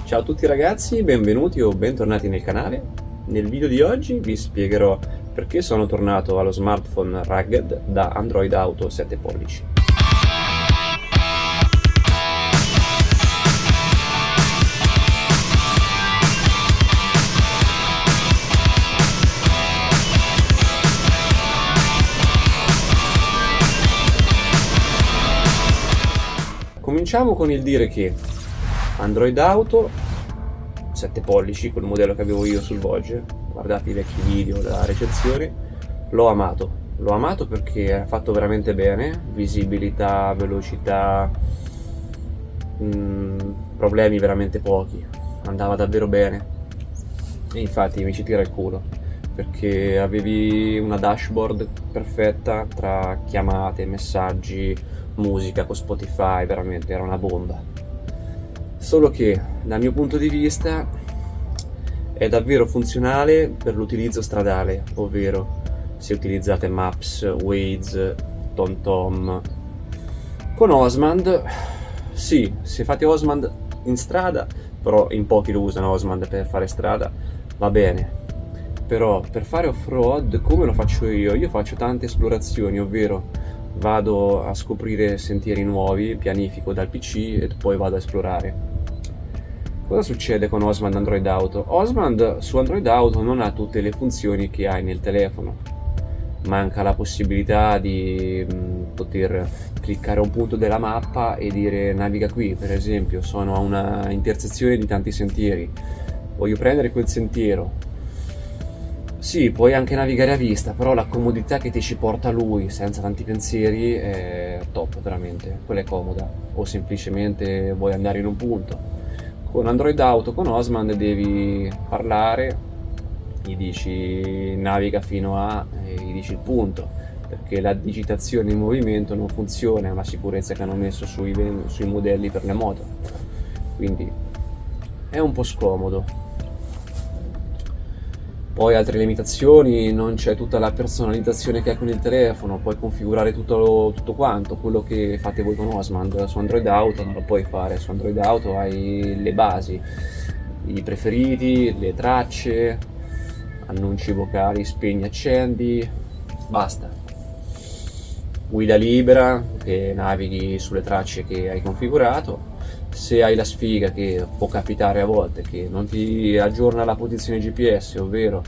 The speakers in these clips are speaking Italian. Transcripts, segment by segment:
Ciao a tutti ragazzi, benvenuti o bentornati nel canale. Nel video di oggi vi spiegherò perché sono tornato allo smartphone rugged da Android Auto 7 pollici. Cominciamo con il dire che Android Auto 7 pollici, quel modello che avevo io sul Voyager, guardate i vecchi video della recensione, l'ho amato perché è fatto veramente bene, visibilità, velocità, problemi veramente pochi, andava davvero bene e infatti mi ci tira il culo perché avevi una dashboard perfetta tra chiamate, messaggi, musica con Spotify, veramente era una bomba. Solo che dal mio punto di vista è davvero funzionale per l'utilizzo stradale, ovvero se utilizzate Maps, Waze, TomTom. Con Osmand, sì, se fate Osmand in strada, però in pochi lo usano Osmand per fare strada, va bene. Però per fare off-road, come lo faccio io faccio tante esplorazioni, ovvero vado a scoprire sentieri nuovi, pianifico dal PC e poi vado a esplorare. Cosa succede con Osmand Android Auto? Osmand su Android Auto non ha tutte le funzioni che hai nel telefono. Manca la possibilità di poter cliccare un punto della mappa e dire naviga qui, per esempio, sono a una intersezione di tanti sentieri, voglio prendere quel sentiero. Sì, puoi anche navigare a vista, però la comodità che ti ci porta lui senza tanti pensieri è top, veramente, quella è comoda. O semplicemente vuoi andare in un punto. Con Android Auto, con Osmand devi parlare, gli dici naviga fino a e gli dici il punto, perché la digitazione in movimento non funziona, è una sicurezza che hanno messo sui modelli per le moto, quindi è un po' scomodo. Poi altre limitazioni, non c'è tutta la personalizzazione che hai con il telefono, puoi configurare tutto quanto, quello che fate voi con Osmand. Su Android Auto non lo puoi fare, su Android Auto hai le basi, i preferiti, le tracce, annunci vocali, spegni, accendi, basta. Guida libera, che navighi sulle tracce che hai configurato. Se hai la sfiga, che può capitare a volte, che non ti aggiorna la posizione GPS, ovvero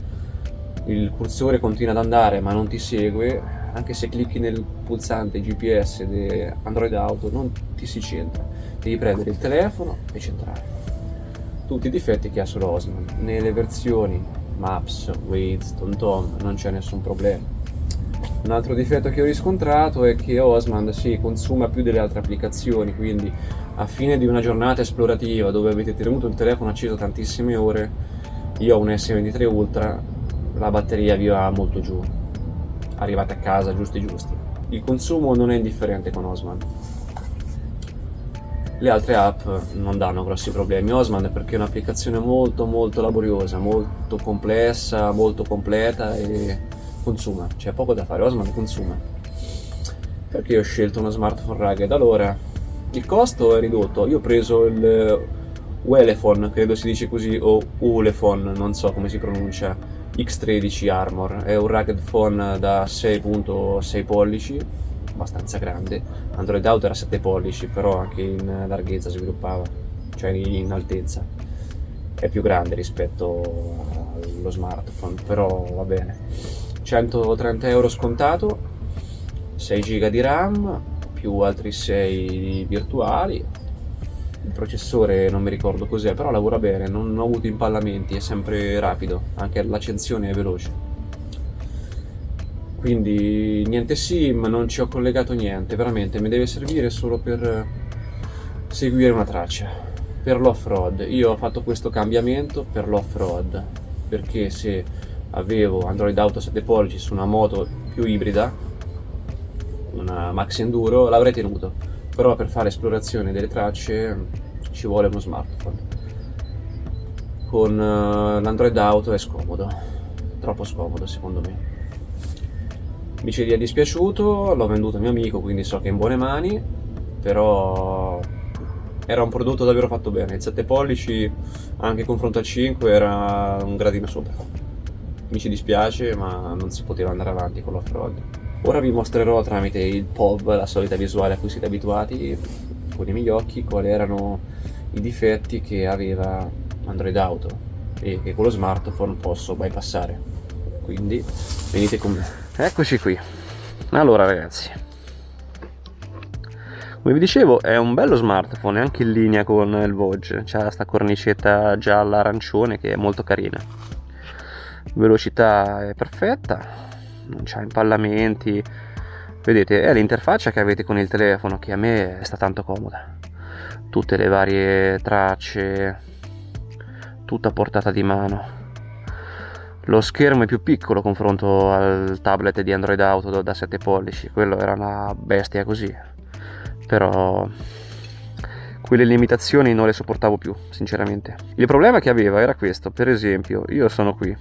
il cursore continua ad andare ma non ti segue, anche se clicchi nel pulsante GPS di Android Auto non ti si centra, devi prendere il telefono e centrare. Tutti i difetti che ha solo Osmand. Nelle versioni Maps, Waze, TomTom non c'è nessun problema. Un altro difetto che ho riscontrato è che Osmand si consuma più delle altre applicazioni, quindi a fine di una giornata esplorativa dove avete tenuto il telefono acceso tantissime ore, io ho un S23 Ultra, la batteria vi va molto giù, arrivate a casa giusti. Il consumo non è indifferente con Osmand. Le altre app non danno grossi problemi. Osmand perché è un'applicazione molto laboriosa, molto complessa, molto completa e consuma, c'è poco da fare. Osmand consuma. Perché ho scelto uno smartphone rugged? Allora, il costo è ridotto. Io ho preso il Ulefone, credo si dice così, o Ulefone, non so come si pronuncia, X13 Armor. È un rugged phone da 6.6 pollici, abbastanza grande. Android Auto era 7 pollici, però anche in larghezza sviluppava, cioè in altezza. È più grande rispetto allo smartphone, però va bene. 130 euro scontato, 6 giga di RAM più altri 6 virtuali. Il processore non mi ricordo cos'è, però lavora bene, non ho avuto impallamenti, è sempre rapido, anche l'accensione è veloce. Quindi niente SIM, non ci ho collegato niente, veramente mi deve servire solo per seguire una traccia, per l'off-road. Io ho fatto questo cambiamento per l'off-road, perché se avevo Android Auto 7 pollici su una moto più ibrida, una Max Enduro, l'avrei tenuto, però per fare esplorazione delle tracce ci vuole uno smartphone. Con l'Android Auto è scomodo, troppo scomodo secondo me. Mi ci è dispiaciuto, l'ho venduto a mio amico, quindi so che è in buone mani, però era un prodotto davvero fatto bene. Il 7 pollici, anche confronto al 5, era un gradino sopra. Mi ci dispiace, ma non si poteva andare avanti con l'off-road. Ora vi mostrerò tramite il POV, la solita visuale a cui siete abituati, con i miei occhi, quali erano i difetti che aveva Android Auto e che con lo smartphone posso bypassare. Quindi venite con me. Eccoci qui. Allora ragazzi, come vi dicevo, è un bello smartphone, anche in linea con il Vogue. C'ha sta cornicetta gialla arancione che è molto carina. Velocità è perfetta, non c'ha impallamenti. Vedete, è l'interfaccia che avete con il telefono, che a me sta tanto comoda. Tutte le varie tracce, tutta a portata di mano. Lo schermo è più piccolo confronto al tablet di Android Auto da 7 pollici, quello era una bestia così. Però quelle limitazioni non le sopportavo più, sinceramente. Il problema che aveva era questo: per esempio, io sono qui,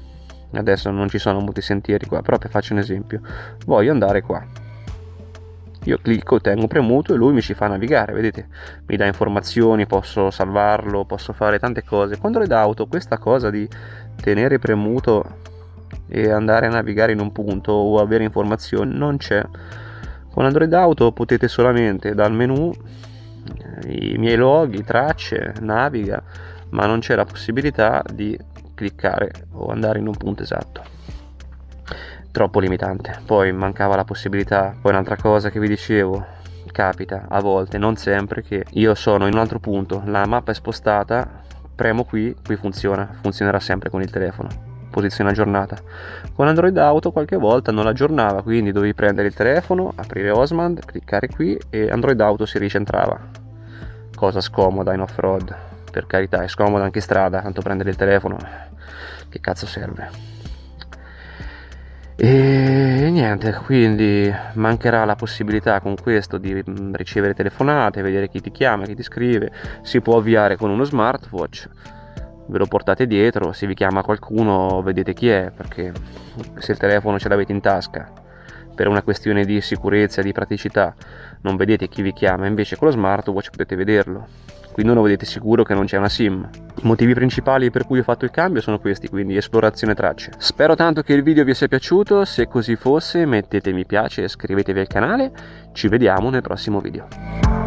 adesso non ci sono molti sentieri qua, però vi faccio un esempio. Voglio andare qua, io clicco, tengo premuto e lui mi ci fa navigare, vedete? Mi dà informazioni, posso salvarlo, posso fare tante cose. Con Android Auto questa cosa di tenere premuto e andare a navigare in un punto o avere informazioni non c'è. Con Android Auto potete solamente dal menu, i miei loghi, tracce, naviga, ma non c'è la possibilità di cliccare o andare in un punto esatto. Troppo limitante. Poi mancava la possibilità. Poi un'altra cosa che vi dicevo, capita a volte, non sempre, che io sono in un altro punto, la mappa è spostata, premo qui funzionerà sempre con il telefono. Posizione aggiornata. Con Android Auto qualche volta non aggiornava, quindi dovevi prendere il telefono, aprire Osmand, cliccare qui e Android Auto si ricentrava. Cosa scomoda in off-road, per carità, è scomoda anche in strada, tanto prendere il telefono, che cazzo serve? E niente, quindi mancherà la possibilità con questo di ricevere telefonate, vedere chi ti chiama, chi ti scrive. Si può avviare con uno smartwatch, ve lo portate dietro, se vi chiama qualcuno vedete chi è, perché se il telefono ce l'avete in tasca per una questione di sicurezza e di praticità non vedete chi vi chiama, invece con lo smartwatch potete vederlo, quindi non vedete sicuro che non c'è una SIM. I motivi principali per cui ho fatto il cambio sono questi, quindi esplorazione tracce. Spero tanto che il video vi sia piaciuto, se così fosse mettete mi piace e iscrivetevi al canale, ci vediamo nel prossimo video.